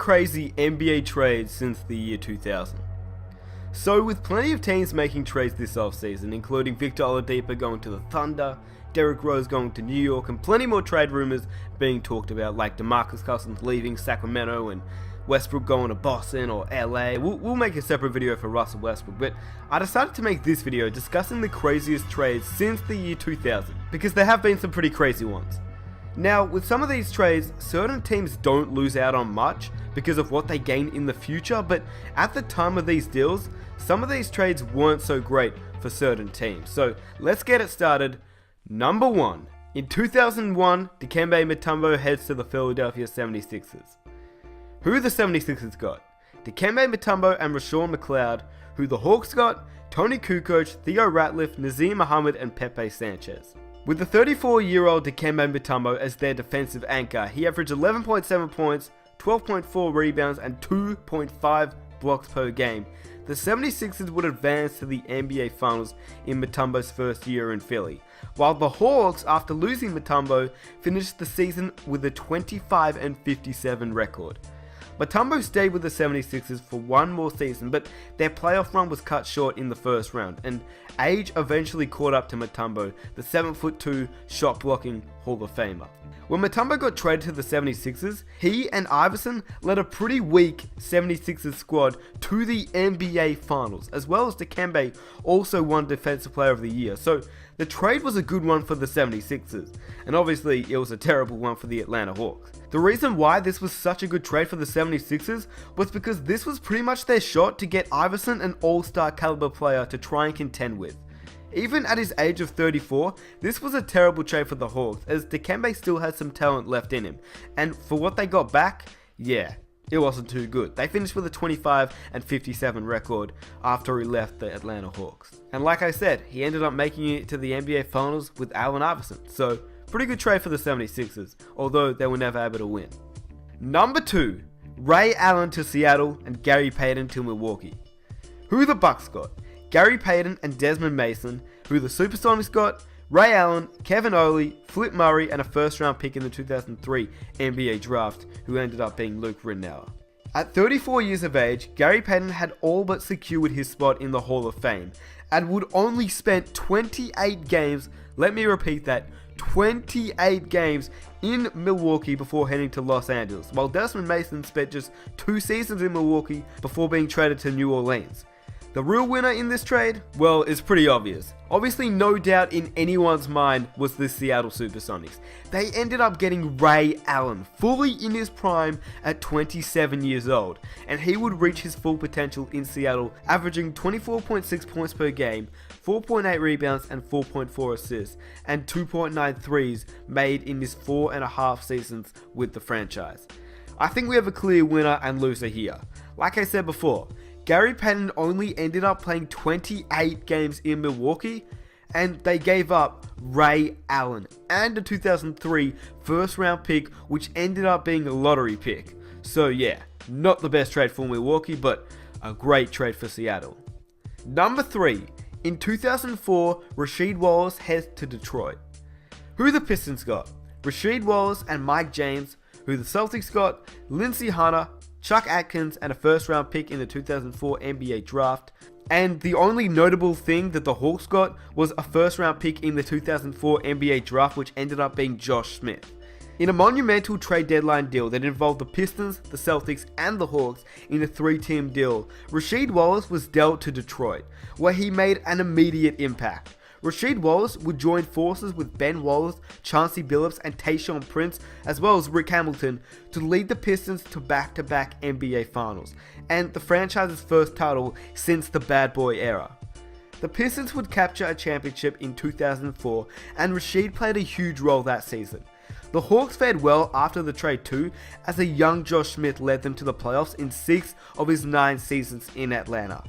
crazy NBA trades since the year 2000. So with plenty of teams making trades this offseason, including Victor Oladipo going to the Thunder, Derrick Rose going to New York, and plenty more trade rumors being talked about, like DeMarcus Cousins leaving Sacramento and Westbrook going to Boston or LA. We'll make a separate video for Russell Westbrook, but I decided to make this video discussing the craziest trades since the year 2000, because there have been some pretty crazy ones. Now, with some of these trades, certain teams don't lose out on much because of what they gain in the future, but at the time of these deals, some of these trades weren't so great for certain teams. So let's get it started. Number 1. In 2001, Dikembe Mutombo heads to the Philadelphia 76ers. Who the 76ers got? Dikembe Mutombo and Rashawn McLeod. Who the Hawks got? Tony Kukoc, Theo Ratliff, Nazir Muhammad, and Pepe Sanchez. With the 34-year-old Dikembe Mutombo as their defensive anchor, he averaged 11.7 points, 12.4 rebounds, and 2.5 blocks per game. The 76ers would advance to the NBA Finals in Mutombo's first year in Philly, while the Hawks, after losing Mutombo, finished the season with a 25-57 record. Mutombo stayed with the 76ers for one more season, but their playoff run was cut short in the first round, and age eventually caught up to Mutombo, the 7'2" shot-blocking Hall of Famer. When Mutombo got traded to the 76ers, he and Iverson led a pretty weak 76ers squad to the NBA Finals, as well as Dikembe also won Defensive Player of the Year, so the trade was a good one for the 76ers, and obviously it was a terrible one for the Atlanta Hawks. The reason why this was such a good trade for the 76ers was because this was pretty much their shot to get Iverson an all-star caliber player to try and contend with. Even at his age of 34, this was a terrible trade for the Hawks, as Dikembe still had some talent left in him, and for what they got back, yeah, it wasn't too good. They finished with a 25-57 record after he left the Atlanta Hawks. And like I said, he ended up making it to the NBA Finals with Allen Iverson, so pretty good trade for the 76ers, although they were never able to win. Number 2, Ray Allen to Seattle and Gary Payton to Milwaukee. Who the Bucks got? Gary Payton and Desmond Mason. Who the Supersonics got? Ray Allen, Kevin Ollie, Flip Murray, and a first-round pick in the 2003 NBA Draft, who ended up being Luke Ridnour. At 34 years of age, Gary Payton had all but secured his spot in the Hall of Fame, and would only spend 28 games, let me repeat that, 28 games in Milwaukee before heading to Los Angeles, while Desmond Mason spent just 2 seasons in Milwaukee before being traded to New Orleans. The real winner in this trade? Well, it's pretty obvious. Obviously, no doubt in anyone's mind was the Seattle Supersonics. They ended up getting Ray Allen, fully in his prime at 27 years old, and he would reach his full potential in Seattle, averaging 24.6 points per game, 4.8 rebounds and 4.4 assists, and 2.9 threes made in his 4.5 seasons with the franchise. I think we have a clear winner and loser here. Like I said before, Gary Payton only ended up playing 28 games in Milwaukee, and they gave up Ray Allen and a 2003 first round pick, which ended up being a lottery pick. So yeah, not the best trade for Milwaukee, but a great trade for Seattle. Number 3, in 2004, Rasheed Wallace heads to Detroit. Who the Pistons got? Rasheed Wallace and Mike James. Who the Celtics got? Lindsey Hunter, Chuck Atkins, and a first round pick in the 2004 NBA Draft. And the only notable thing that the Hawks got was a first round pick in the 2004 NBA Draft, which ended up being Josh Smith. In a monumental trade deadline deal that involved the Pistons, the Celtics, and the Hawks in a 3-team deal, Rasheed Wallace was dealt to Detroit, where he made an immediate impact. Rasheed Wallace would join forces with Ben Wallace, Chauncey Billups, and Tayshaun Prince, as well as Rick Hamilton, to lead the Pistons to back-to-back NBA Finals, and the franchise's first title since the Bad Boy era. The Pistons would capture a championship in 2004, and Rasheed played a huge role that season. The Hawks fared well after the trade too, as a young Josh Smith led them to the playoffs in 6 of his 9 seasons in Atlanta.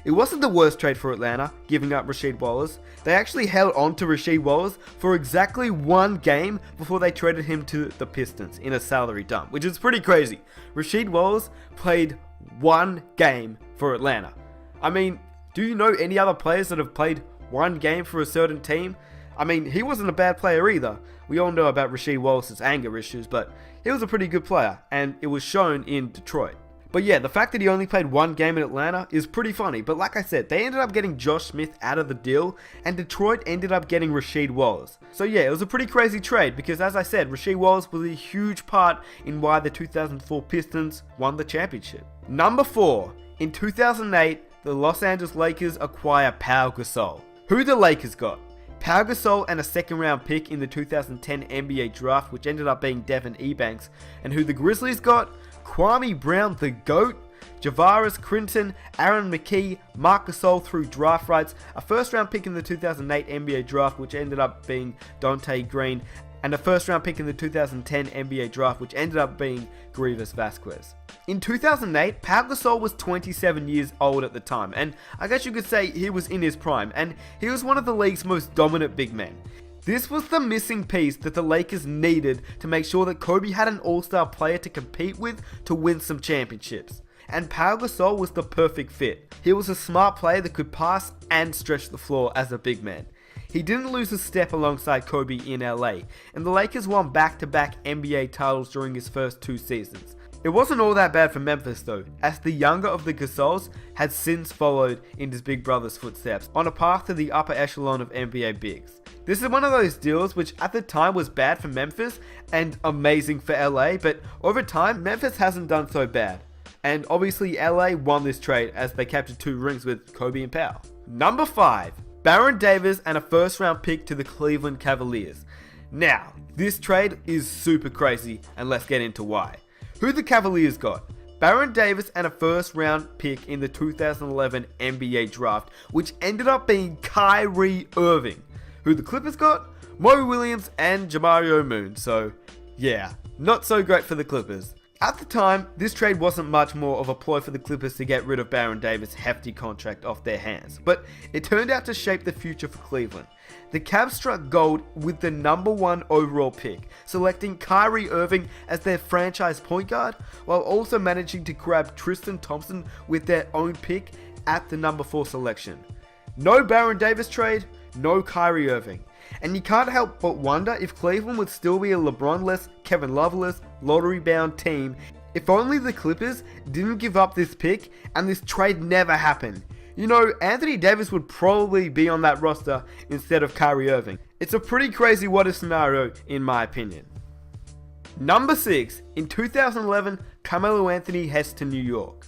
It wasn't the worst trade for Atlanta, giving up Rasheed Wallace. They actually held on to Rasheed Wallace for exactly 1 game before they traded him to the Pistons in a salary dump, which is pretty crazy. Rasheed Wallace played 1 game for Atlanta. I mean, do you know any other players that have played 1 game for a certain team? I mean, he wasn't a bad player either. We all know about Rasheed Wallace's anger issues, but he was a pretty good player, and it was shown in Detroit. But yeah, the fact that he only played one game in Atlanta is pretty funny. But like I said, they ended up getting Josh Smith out of the deal, and Detroit ended up getting Rasheed Wallace. So yeah, it was a pretty crazy trade because, as I said, Rasheed Wallace was a huge part in why the 2004 Pistons won the championship. Number 4. In 2008, the Los Angeles Lakers acquire Pau Gasol. Who the Lakers got? Pau Gasol and a second round pick in the 2010 NBA draft, which ended up being Devin Ebanks. And who the Grizzlies got? Kwame Brown, the GOAT, Javaris Critton, Aaron McKie, Marc Gasol through draft rights, a first round pick in the 2008 NBA draft, which ended up being Dante Green, and a first round pick in the 2010 NBA draft, which ended up being Greivis Vasquez. In 2008, Pau Gasol was 27 years old at the time, and I guess you could say he was in his prime, and he was one of the league's most dominant big men. This was the missing piece that the Lakers needed to make sure that Kobe had an all-star player to compete with to win some championships. And Pau Gasol was the perfect fit. He was a smart player that could pass and stretch the floor as a big man. He didn't lose a step alongside Kobe in LA, and the Lakers won back-to-back NBA titles during his first 2 seasons. It wasn't all that bad for Memphis though, as the younger of the Gasols had since followed in his big brother's footsteps on a path to the upper echelon of NBA bigs. This is one of those deals which at the time was bad for Memphis and amazing for LA, but over time Memphis hasn't done so bad. And obviously LA won this trade as they captured 2 rings with Kobe and Pau. Number 5. Baron Davis and a first round pick to the Cleveland Cavaliers. Now, this trade is super crazy, and let's get into why. Who the Cavaliers got? Baron Davis and a first round pick in the 2011 NBA draft, which ended up being Kyrie Irving. Who the Clippers got? Mo Williams and Jamario Moon. So yeah, not so great for the Clippers. At the time, this trade wasn't much more of a ploy for the Clippers to get rid of Baron Davis' hefty contract off their hands, but it turned out to shape the future for Cleveland. The Cavs struck gold with the number 1 overall pick, selecting Kyrie Irving as their franchise point guard, while also managing to grab Tristan Thompson with their own pick at the number 4 selection. No Baron Davis trade, no Kyrie Irving. And you can't help but wonder if Cleveland would still be a LeBron-less, Kevin Love-less, lottery-bound team if only the Clippers didn't give up this pick and this trade never happened. You know, Anthony Davis would probably be on that roster instead of Kyrie Irving. It's a pretty crazy what-if scenario in my opinion. Number 6. In 2011, Carmelo Anthony heads to New York.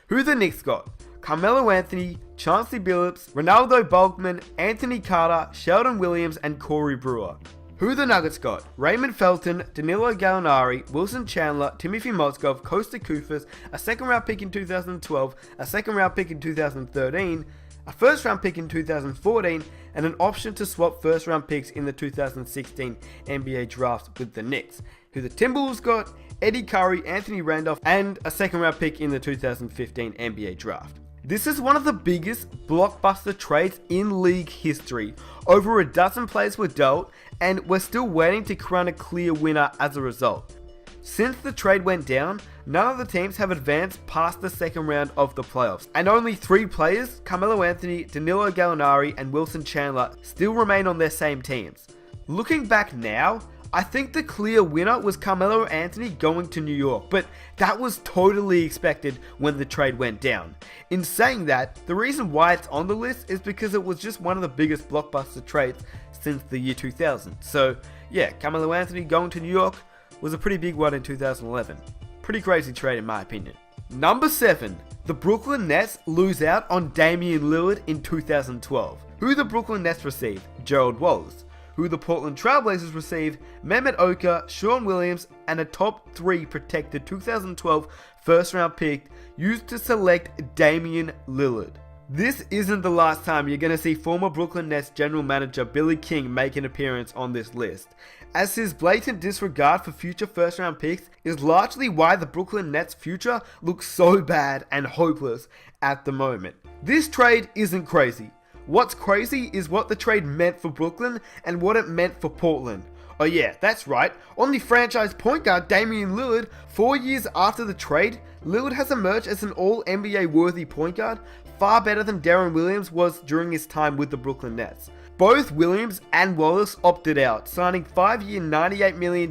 Who the Knicks got? Carmelo Anthony, Chauncey Billups, Ronaldo Bulkman, Anthony Carter, Sheldon Williams, and Corey Brewer. Who the Nuggets got? Raymond Felton, Danilo Gallinari, Wilson Chandler, Timothy Mozgov, Kosta Koufos, a second round pick in 2012, a second round pick in 2013, a first round pick in 2014, and an option to swap first round picks in the 2016 NBA draft with the Knicks. Who the Timberwolves got? Eddie Curry, Anthony Randolph, and a second round pick in the 2015 NBA draft. This is one of the biggest blockbuster trades in league history. Over a dozen players were dealt, and we're still waiting to crown a clear winner as a result. Since the trade went down, none of the teams have advanced past the second round of the playoffs, and only 3 players, Carmelo Anthony, Danilo Gallinari, and Wilson Chandler, still remain on their same teams. Looking back now, I think the clear winner was Carmelo Anthony going to New York, but that was totally expected when the trade went down. In saying that, the reason why it's on the list is because it was just one of the biggest blockbuster trades since the year 2000. So yeah, Carmelo Anthony going to New York was a pretty big one in 2011. Pretty crazy trade in my opinion. Number 7. The Brooklyn Nets lose out on Damian Lillard in 2012. Who the Brooklyn Nets received? Gerald Wallace. Who the Portland Trailblazers received? Mehmet Okur, Sean Williams, and a top 3 protected 2012 first round pick used to select Damian Lillard. This isn't the last time you're going to see former Brooklyn Nets general manager Billy King make an appearance on this list, as his blatant disregard for future first round picks is largely why the Brooklyn Nets' future looks so bad and hopeless at the moment. This trade isn't crazy. What's crazy is what the trade meant for Brooklyn and what it meant for Portland. Oh yeah, that's right, on the franchise point guard Damian Lillard, 4 years after the trade, Lillard has emerged as an all-NBA worthy point guard, far better than Deron Williams was during his time with the Brooklyn Nets. Both Williams and Wallace opted out, signing 5-year $98 million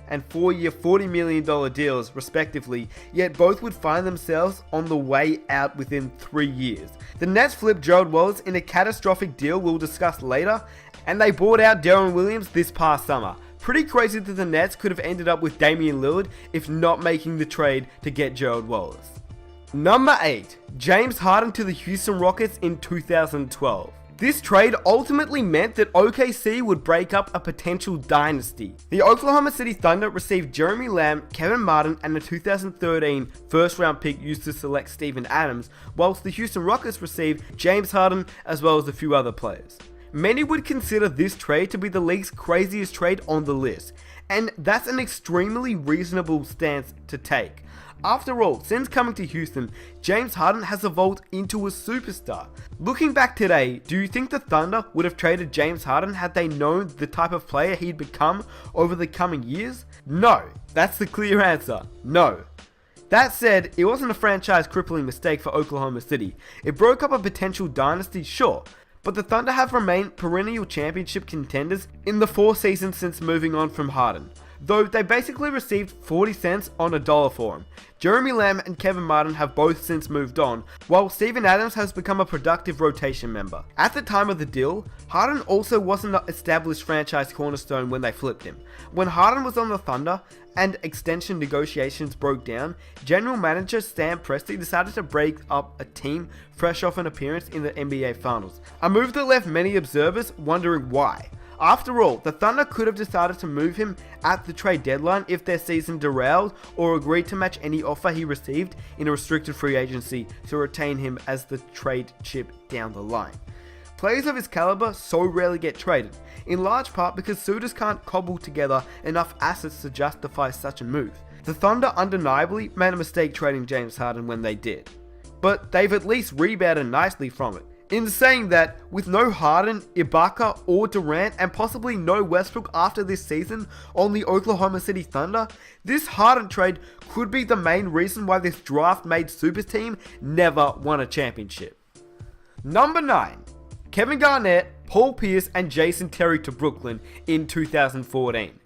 and 4-year $40 million deals respectively, yet both would find themselves on the way out within 3 years. The Nets flipped Gerald Wallace in a catastrophic deal we'll discuss later, and they bought out Deron Williams this past summer. Pretty crazy that the Nets could have ended up with Damian Lillard if not making the trade to get Gerald Wallace. Number 8. James Harden to the Houston Rockets in 2012. This trade ultimately meant that OKC would break up a potential dynasty. The Oklahoma City Thunder received Jeremy Lamb, Kevin Martin, and a 2013 first-round pick used to select Steven Adams, whilst the Houston Rockets received James Harden as well as a few other players. Many would consider this trade to be the league's craziest trade on the list, and that's an extremely reasonable stance to take. After all, since coming to Houston, James Harden has evolved into a superstar. Looking back today, do you think the Thunder would have traded James Harden had they known the type of player he'd become over the coming years? No. That's the clear answer. No. That said, it wasn't a franchise crippling mistake for Oklahoma City. It broke up a potential dynasty, sure, but the Thunder have remained perennial championship contenders in the 4 seasons since moving on from Harden, though they basically received 40 cents on a dollar for him. Jeremy Lamb and Kevin Martin have both since moved on, while Steven Adams has become a productive rotation member. At the time of the deal, Harden also wasn't an established franchise cornerstone when they flipped him. When Harden was on the Thunder and extension negotiations broke down, general manager Sam Presti decided to break up a team fresh off an appearance in the NBA Finals, a move that left many observers wondering why. After all, the Thunder could have decided to move him at the trade deadline if their season derailed or agreed to match any offer he received in a restricted free agency to retain him as the trade chip down the line. Players of his caliber so rarely get traded, in large part because suitors can't cobble together enough assets to justify such a move. The Thunder undeniably made a mistake trading James Harden when they did, but they've at least rebounded nicely from it. In saying that, with no Harden, Ibaka, or Durant, and possibly no Westbrook after this season on the Oklahoma City Thunder, this Harden trade could be the main reason why this draft-made super team never won a championship. Number 9. Kevin Garnett, Paul Pierce, and Jason Terry to Brooklyn in 2014.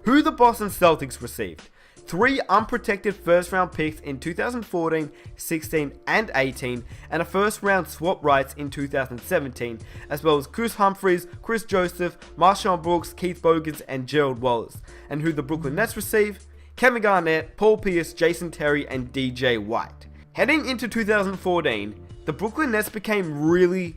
Who the Boston Celtics received? 3 unprotected first-round picks in 2014, 16, and 18, and a first-round swap rights in 2017, as well as Chris Humphries, Chris Joseph, Marshawn Brooks, Keith Bogans, and Gerald Wallace. And who the Brooklyn Nets receive? Kevin Garnett, Paul Pierce, Jason Terry, and DJ White. Heading into 2014, the Brooklyn Nets became really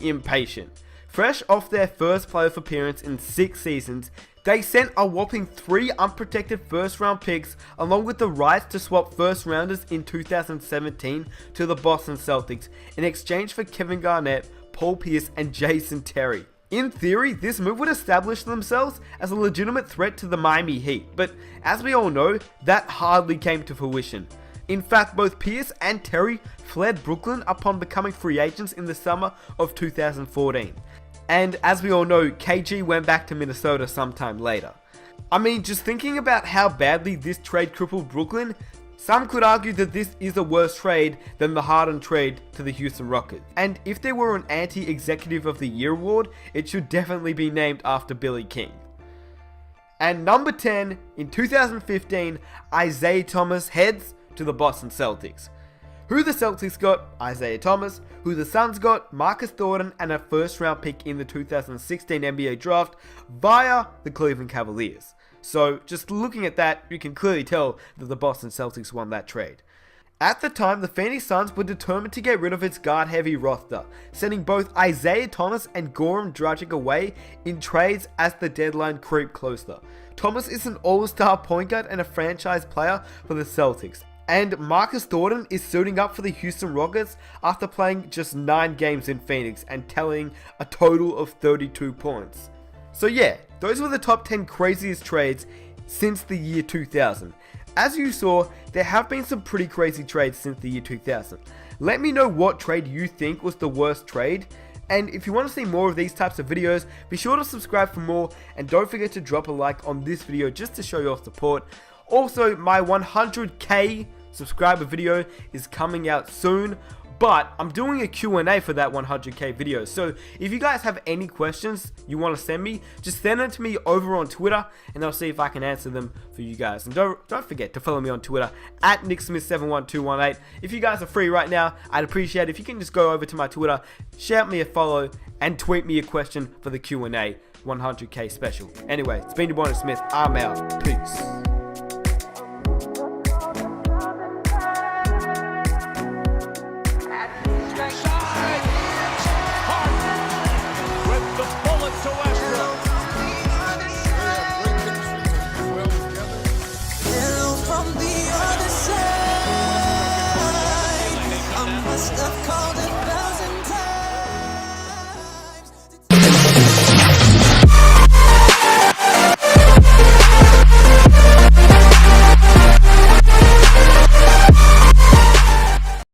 impatient. Fresh off their first playoff appearance in 6 seasons, they sent a whopping 3 unprotected first round picks along with the rights to swap first rounders in 2017 to the Boston Celtics in exchange for Kevin Garnett, Paul Pierce, and Jason Terry. In theory, this move would establish themselves as a legitimate threat to the Miami Heat, but as we all know, that hardly came to fruition. In fact, both Pierce and Terry fled Brooklyn upon becoming free agents in the summer of 2014. And as we all know, KG went back to Minnesota sometime later. I mean, just thinking about how badly this trade crippled Brooklyn, some could argue that this is a worse trade than the Harden trade to the Houston Rockets. And if there were an anti-executive of the year award, it should definitely be named after Billy King. And number 10, in 2015, Isaiah Thomas heads to the Boston Celtics. Who the Celtics got? Isaiah Thomas. Who the Suns got? Marcus Thornton and a first round pick in the 2016 NBA draft via the Cleveland Cavaliers. So just looking at that, you can clearly tell that the Boston Celtics won that trade. At the time, the Phoenix Suns were determined to get rid of its guard-heavy roster, sending both Isaiah Thomas and Goran Dragic away in trades as the deadline creeped closer. Thomas is an all-star point guard and a franchise player for the Celtics. And Marcus Thornton is suiting up for the Houston Rockets after playing just 9 games in Phoenix and tallying a total of 32 points. So yeah, those were the top 10 craziest trades since the year 2000. As you saw, there have been some pretty crazy trades since the year 2000. Let me know what trade you think was the worst trade. And if you want to see more of these types of videos, be sure to subscribe for more, and don't forget to drop a like on this video just to show your support. Also, my 100k subscriber video is coming out soon, But I'm doing a Q&A for that 100k video. So if you guys have any questions you want to send me, just send it to me over on Twitter, and I'll see if I can answer them for you guys. And don't forget to follow me on Twitter at NickSmith71218. If you guys are free right now, I'd appreciate it if you can just go over to my Twitter, shout me a follow, and tweet me a question for the Q&A 100k special. Anyway, it's been your boy Nick Smith. I'm out. Peace. Must have called it